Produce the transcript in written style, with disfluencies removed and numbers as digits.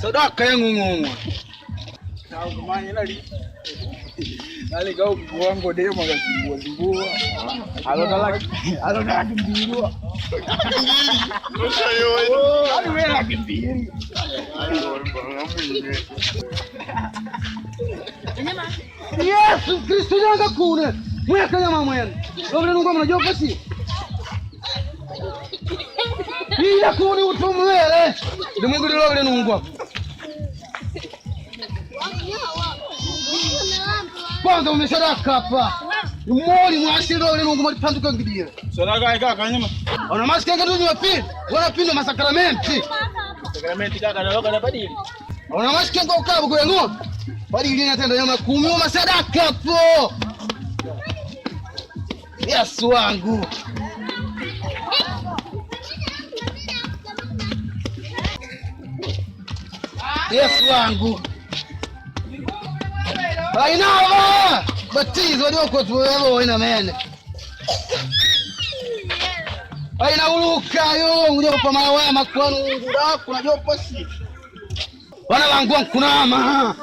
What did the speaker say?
Sadaka yangu ng'ong'o. Sawa kumanya nali. Nali kau wangu dia magasimbua. Alona kimbirwa. Alona kimbiri. Yesu Kristo yanga kune. Mweka ya mama yangu. Ndio nungwa mnajua basi. Ila kuni utumwele. Ndio Mungu ndio leo nungwa. Kwanza umesadaka hapa. Mori mwashiro ule Mungu mlipanduka ngidie. Sadaka kaka nyama. Ona masikenge ndio nyapili. Wana pindo masakramenti. Sakramenti kaka na loka na badili. Ona masikenge ukabo kwa ngo. Badili natenda nyama 10 wa masadaka hapo. Yesu wangu. Yesu wangu. Bainawa! Batizo ndio kwa tuwewe ina mene. Baina uluka yo unyo kwa mawe makwanu ngura kuna jopo si. Bana wangu kunama.